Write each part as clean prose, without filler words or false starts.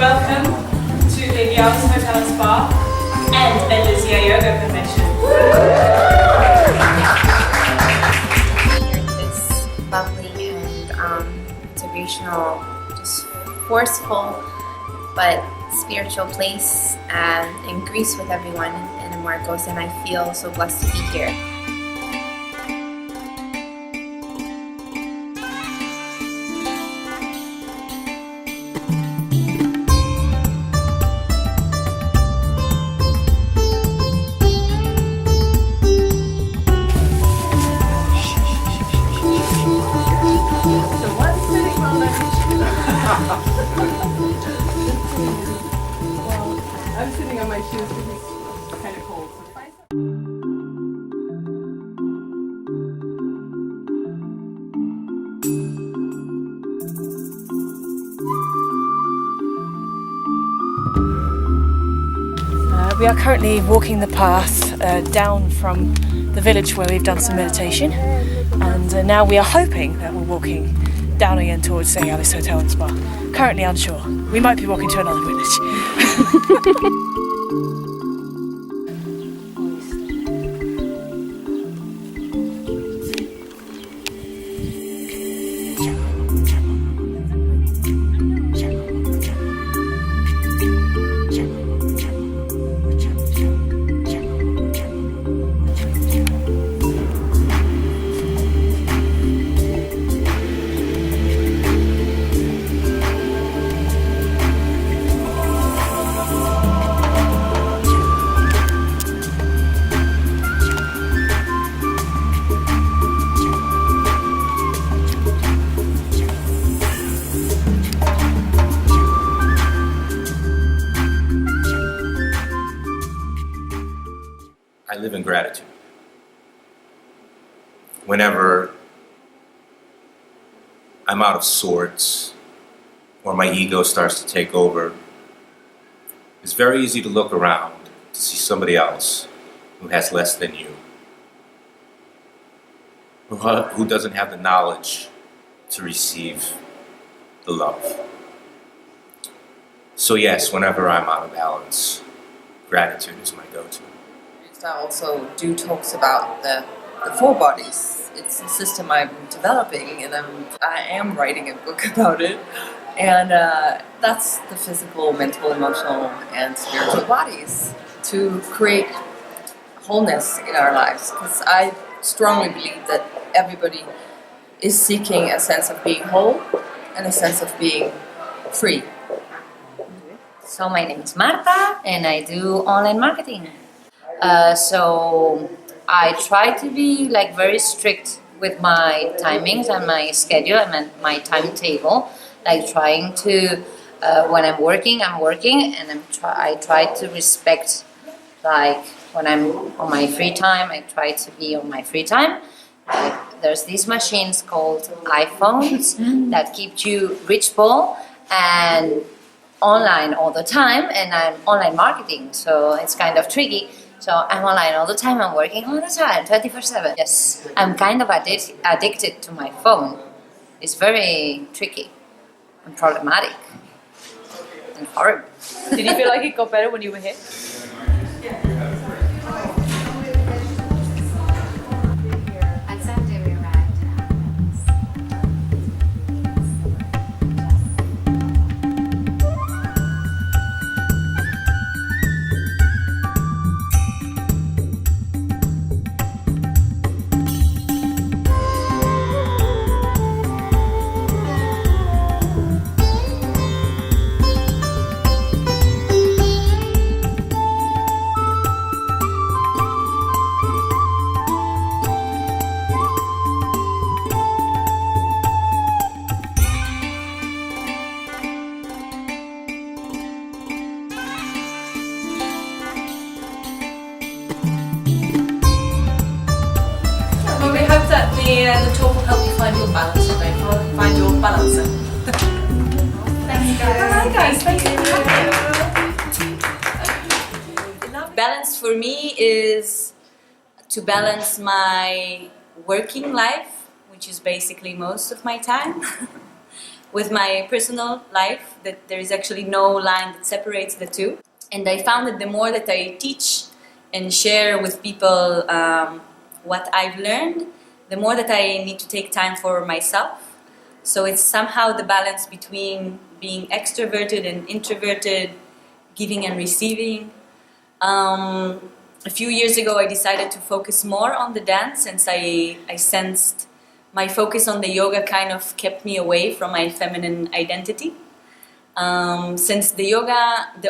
Welcome to the Balanse Hotel and Spa and Elysia Yoga Convention. It's lovely and inspirational, just forceful but spiritual place in Greece with everyone in Marcos, and I feel so blessed to be here. I'm sitting on my shoes because it's kind of cold. We are currently walking the path down from the village where we've done some meditation, and now we are hoping that we're walking down again towards the Balanse Hotel and Spa. Currently unsure. We might be walking to another village. I live in gratitude. Whenever I'm out of sorts or my ego starts to take over, it's very easy to look around to see somebody else who has less than you, who doesn't have the knowledge to receive the love. So yes, whenever I'm out of balance, gratitude is my go-to. I also do talks about the four bodies. It's a system I'm developing, and I am writing a book about it. And that's the physical, mental, emotional, and spiritual bodies to create wholeness in our lives. Because I strongly believe that everybody is seeking a sense of being whole and a sense of being free. So my name is Marta, and I do online marketing. So I try to be very strict with my timings and my schedule and my timetable. Trying to, when I'm working, and I try to respect. When I'm on my free time, I try to be on my free time. There's these machines called iPhones that keep you reachable and online all the time, and I'm online marketing, so it's kind of tricky. So I'm online all the time, I'm working all the time, 24/7. Yes, I'm kind of addicted to my phone. It's very tricky and problematic and horrible. Did you feel like it got better when you were here? The tour will help you find your balance today. Find your balance. Thanks, guys. Hi guys, thank you. Balance for me is to balance my working life, which is basically most of my time, with my personal life, that there is actually no line that separates the two. And I found that the more that I teach and share with people what I've learned, the more that I need to take time for myself. So it's somehow the balance between being extroverted and introverted, giving and receiving. A few years ago I decided to focus more on the dance, since I sensed my focus on the yoga kind of kept me away from my feminine identity. Since the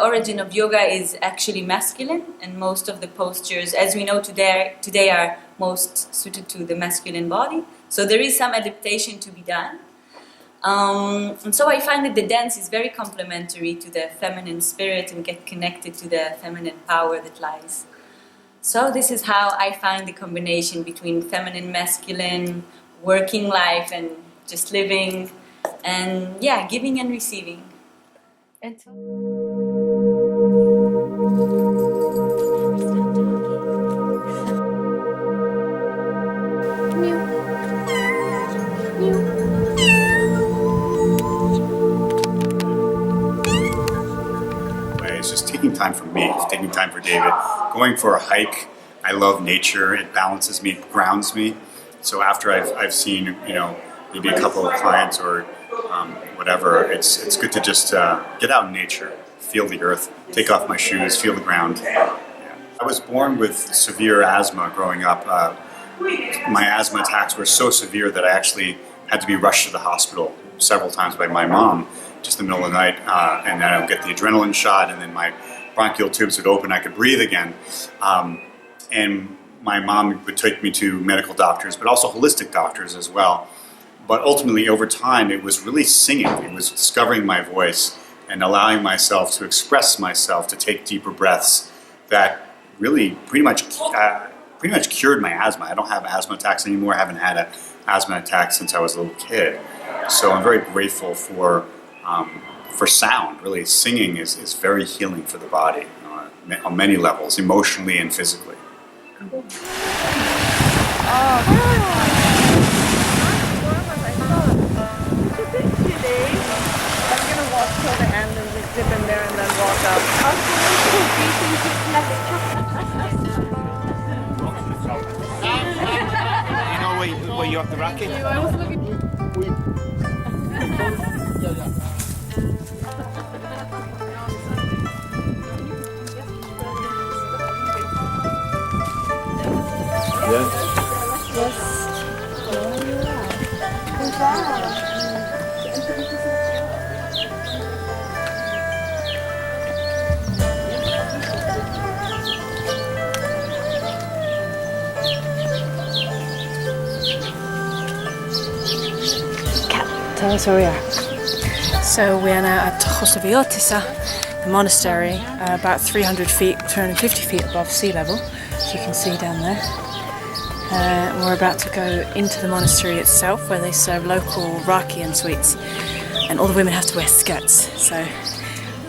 origin of yoga is actually masculine, and most of the postures, as we know today are most suited to the masculine body. So there is some adaptation to be done. And so I find that the dance is very complementary to the feminine spirit and get connected to the feminine power that lies. So this is how I find the combination between feminine, masculine, working life and just living, and yeah, giving and receiving. And It's just taking time for me, it's taking time for David. Going for a hike, I love nature, it balances me, it grounds me. So after I've seen, maybe a couple of clients or whatever, it's good to just get out in nature, feel the earth, take off my shoes, feel the ground. Yeah. I was born with severe asthma growing up. My asthma attacks were so severe that I actually had to be rushed to the hospital several times by my mom, just in the middle of the night, and then I would get the adrenaline shot, and then my bronchial tubes would open, I could breathe again. And my mom would take me to medical doctors, but also holistic doctors as well. But ultimately, over time, it was really singing. It was discovering my voice and allowing myself to express myself, to take deeper breaths that really pretty much cured my asthma. I don't have asthma attacks anymore. I haven't had an asthma attack since I was a little kid. So I'm very grateful for sound. Really, singing is very healing for the body on many levels, emotionally and physically. Were you off the racket? tell us where we are. So we are now at Elysia, the monastery, about 350 feet above sea level, as you can see down there. We're about to go into the monastery itself, where they serve local raki and sweets, and all the women have to wear skirts, so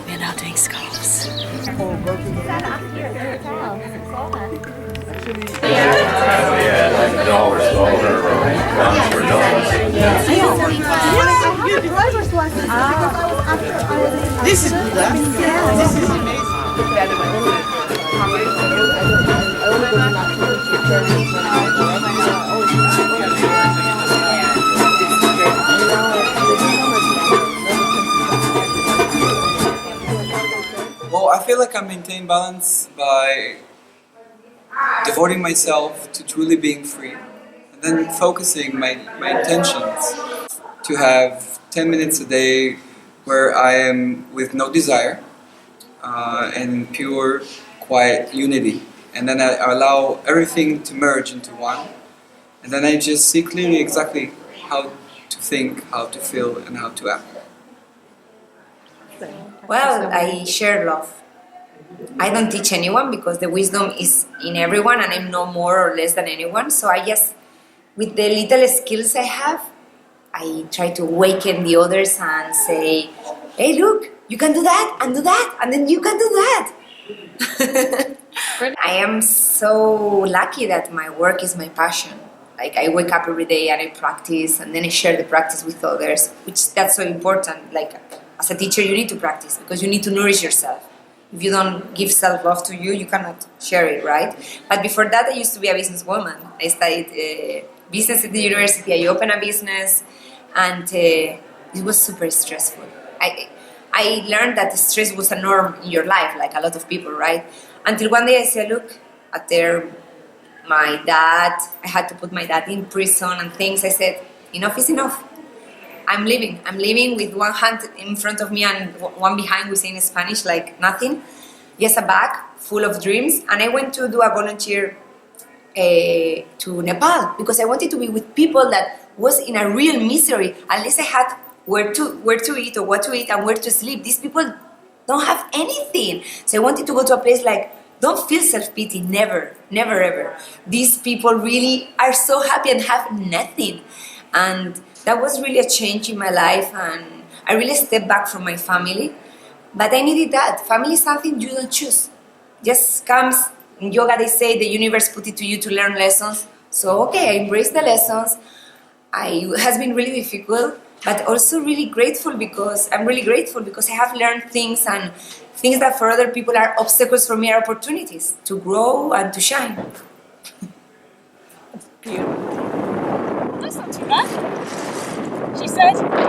we are now doing scarves. This is Well, I feel like I maintain balance by devoting myself to truly being free, and then focusing my intentions to have 10 minutes a day where I am with no desire and pure, quiet unity. And then I allow everything to merge into one. And then I just see clearly exactly how to think, how to feel, and how to act. Well, I share love. I don't teach anyone because the wisdom is in everyone and I'm no more or less than anyone. So I just, with the little skills I have, I try to awaken the others and say, hey, look, you can do that, and then you can do that. I am so lucky that my work is my passion. Like I wake up every day and I practice, and then I share the practice with others, which that's so important. Like as a teacher, you need to practice because you need to nourish yourself. If you don't give self-love to you, you cannot share it, right? But before that, I used to be a businesswoman. I studied business at the university. I opened a business, and it was super stressful. I learned that stress was a norm in your life, like a lot of people, right? Until one day I said, look, my dad, I had to put my dad in prison and things. I said, enough is enough. I'm leaving with one hand in front of me and one behind, we say in Spanish, like nothing. Just a bag full of dreams. And I went to do a volunteer to Nepal because I wanted to be with people that was in a real misery. At least I had where to eat or what to eat and where to sleep. These people don't have anything. So I wanted to go to a place like, don't feel self-pity, never, never ever. These people really are so happy and have nothing. And that was really a change in my life, and I really stepped back from my family. But I needed that. Family is something you don't choose. Just comes, in yoga they say the universe put it to you to learn lessons. So okay, I embraced the lessons. It has been really difficult, but also really grateful because I'm really grateful because I have learned things, and things that for other people are obstacles for me are opportunities to grow and to shine. Beautiful. That's not too bad. She said.